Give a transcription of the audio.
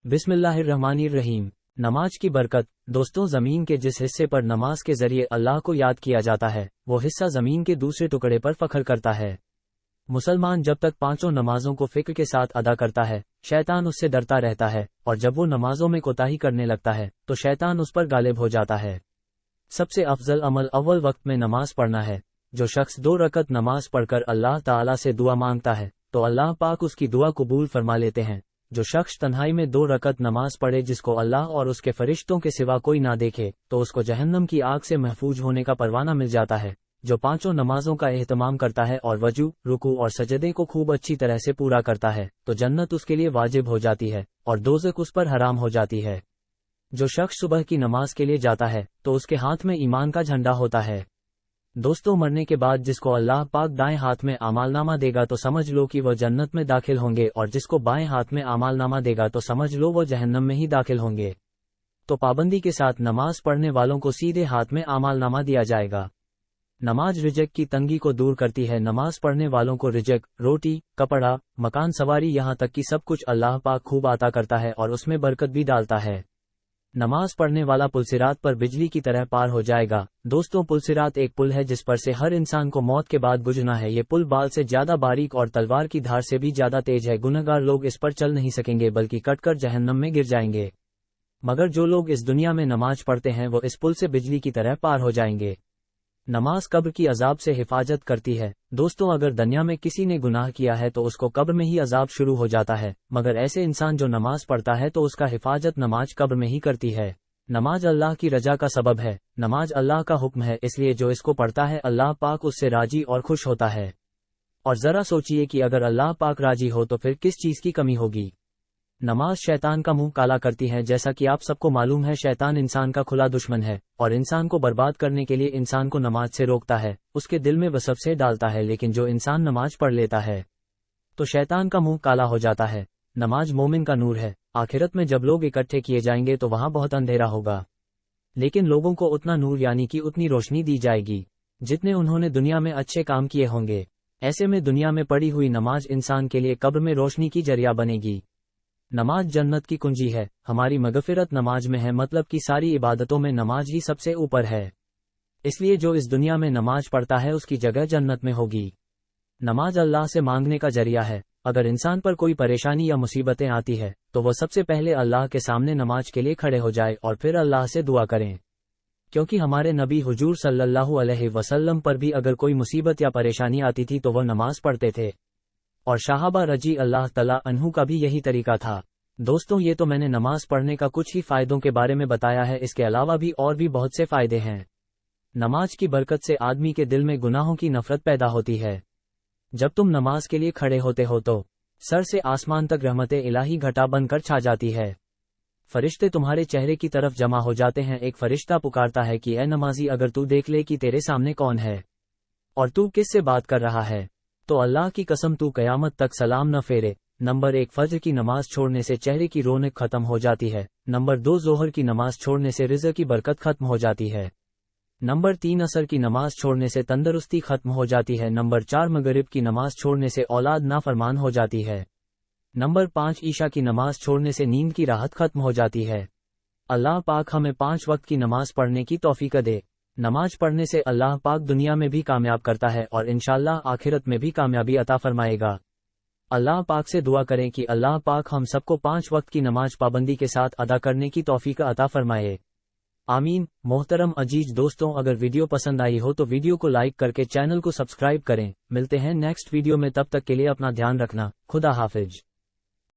बिस्मिल्लाहिर्रहमानिर्रहीम। नमाज की बरकत। दोस्तों, ज़मीन के जिस हिस्से पर नमाज के जरिए अल्लाह को याद किया जाता है, वो हिस्सा ज़मीन के दूसरे टुकड़े पर फख्र करता है। मुसलमान जब तक पांचों नमाजों को फिक्र के साथ अदा करता है, शैतान उससे डरता रहता है, और जब वो नमाजों में कोताही करने लगता है तो शैतान उस पर गालिब हो जाता है। सबसे अफजल अमल अव्वल वक्त में नमाज पढ़ना है। जो शख्स 2 रकत नमाज पढ़कर अल्लाह ताला से दुआ मांगता है तो अल्लाह पाक उसकी दुआ कबूल फरमा लेते हैं। जो शख्स तन्हाई में 2 रकत नमाज पढ़े जिसको अल्लाह और उसके फरिश्तों के सिवा कोई ना देखे, तो उसको जहन्नम की आग से महफूज होने का परवाना मिल जाता है। जो पांचों नमाजों का एहतमाम करता है और वजू, रुकू और सजदे को खूब अच्छी तरह से पूरा करता है, तो जन्नत उसके लिए वाजिब हो जाती है और दोज़ख उस पर हराम हो जाती है। जो शख्स सुबह की नमाज के लिए जाता है तो उसके हाथ में ईमान का झंडा होता है। दोस्तों, मरने के बाद जिसको अल्लाह पाक दाएं हाथ में आमालनामा देगा तो समझ लो कि वह जन्नत में दाखिल होंगे, और जिसको बाएं हाथ में आमालनामा देगा तो समझ लो वह जहन्नम में ही दाखिल होंगे। तो पाबंदी के साथ नमाज पढ़ने वालों को सीधे हाथ में आमालनामा दिया जाएगा। नमाज रिज़्क की तंगी को दूर करती है। नमाज पढ़ने वालों को रिज़्क, रोटी, कपड़ा, मकान सवारी, यहाँ तक कि सब कुछ अल्लाह पाक खूब अता करता है और उसमें बरकत भी डालता है। नमाज पढ़ने वाला पुलसिरात पर बिजली की तरह पार हो जाएगा। दोस्तों, पुलसिरात एक पुल है जिस पर से हर इंसान को मौत के बाद गुजरना है। ये पुल बाल से ज्यादा बारीक और तलवार की धार से भी ज्यादा तेज है। गुनहगार लोग इस पर चल नहीं सकेंगे बल्कि कटकर जहन्नम में गिर जाएंगे, मगर जो लोग इस दुनिया में नमाज पढ़ते हैं वो इस पुल से बिजली की तरह पार हो जाएंगे। नमाज कब्र की अजाब से हिफाजत करती है। दोस्तों, अगर दुनिया में किसी ने गुनाह किया है तो उसको कब्र में ही अजाब शुरू हो जाता है, मगर ऐसे इंसान जो नमाज पढ़ता है तो उसका हिफाजत नमाज कब्र में ही करती है। नमाज अल्लाह की रजा का सबब है। नमाज अल्लाह का हुक्म है, इसलिए जो इसको पढ़ता है अल्लाह पाक उससे राजी और खुश होता है। और जरा सोचिए कि अगर अल्लाह पाक राजी हो तो फिर किस चीज की कमी होगी। नमाज शैतान का मुंह काला करती है। जैसा कि आप सबको मालूम है, शैतान इंसान का खुला दुश्मन है और इंसान को बर्बाद करने के लिए इंसान को नमाज से रोकता है, उसके दिल में वसवसे डालता है। लेकिन जो इंसान नमाज पढ़ लेता है तो शैतान का मुंह काला हो जाता है। नमाज मोमिन का नूर है। आखिरत में जब लोग इकट्ठे किए जाएंगे तो वहां बहुत अंधेरा होगा, लेकिन लोगों को उतना नूर यानी कि उतनी रोशनी दी जाएगी जितने उन्होंने दुनिया में अच्छे काम किए होंगे। ऐसे में दुनिया में पढ़ी हुई नमाज इंसान के लिए कब्र में रोशनी की जरिया बनेगी। नमाज जन्नत की कुंजी है। हमारी मगफिरत नमाज में है, मतलब कि सारी इबादतों में नमाज ही सबसे ऊपर है। इसलिए जो इस दुनिया में नमाज पढ़ता है उसकी जगह जन्नत में होगी। नमाज अल्लाह से मांगने का जरिया है। अगर इंसान पर कोई परेशानी या मुसीबतें आती है तो वह सबसे पहले अल्लाह के सामने नमाज के लिए खड़े हो जाए और फिर अल्लाह से दुआ करें, क्योंकि हमारे नबी हुजूर सल्लल्लाहु अलैहि वसल्लम पर भी अगर कोई मुसीबत या परेशानी आती थी तो वह नमाज पढ़ते थे, और शाहबा रजी अल्लाह तला अन्हु का भी यही तरीका था। दोस्तों, ये तो मैंने नमाज पढ़ने का कुछ ही फायदों के बारे में बताया है, इसके अलावा भी और भी बहुत से फायदे हैं। नमाज की बरकत से आदमी के दिल में गुनाहों की नफरत पैदा होती है। जब तुम नमाज के लिए खड़े होते हो तो सर से आसमान तक रहमते इलाही घटा बनकर छा जाती है। फरिश्ते तुम्हारे चेहरे की तरफ जमा हो जाते हैं। एक फरिश्ता पुकारता है कि ए नमाजी, अगर तू देख ले कि तेरे सामने कौन है और तू किस से बात कर रहा है, तो अल्लाह की कसम तू कयामत तक सलाम न फेरे। नंबर 1, फज्र की नमाज छोड़ने से चेहरे की रौनक खत्म हो जाती है। नंबर 2, जोहर की नमाज छोड़ने से रिज़्क़ की बरकत खत्म हो जाती है। नंबर 3, असर की नमाज छोड़ने से तंदुरुस्ती खत्म हो जाती है। नंबर 4, मगरिब की नमाज छोड़ने से औलाद नाफरमान हो जाती है। नंबर 5, ईशा की नमाज छोड़ने से नींद की राहत खत्म हो जाती है। अल्लाह पाक हमें 5 वक्त की नमाज पढ़ने की तौफीक दे। नमाज पढ़ने से अल्लाह पाक दुनिया में भी कामयाब करता है और इंशाअल्लाह आखिरत में भी कामयाबी अता फरमाएगा। अल्लाह पाक से दुआ करें कि अल्लाह पाक हम सबको 5 वक्त की नमाज पाबंदी के साथ अदा करने की तौफीक अता फरमाए। आमीन। मोहतरम अजीज दोस्तों, अगर वीडियो पसंद आई हो तो वीडियो को लाइक करके चैनल को सब्सक्राइब करें। मिलते हैं नेक्स्ट वीडियो में, तब तक के लिए अपना ध्यान रखना। खुदा हाफिज।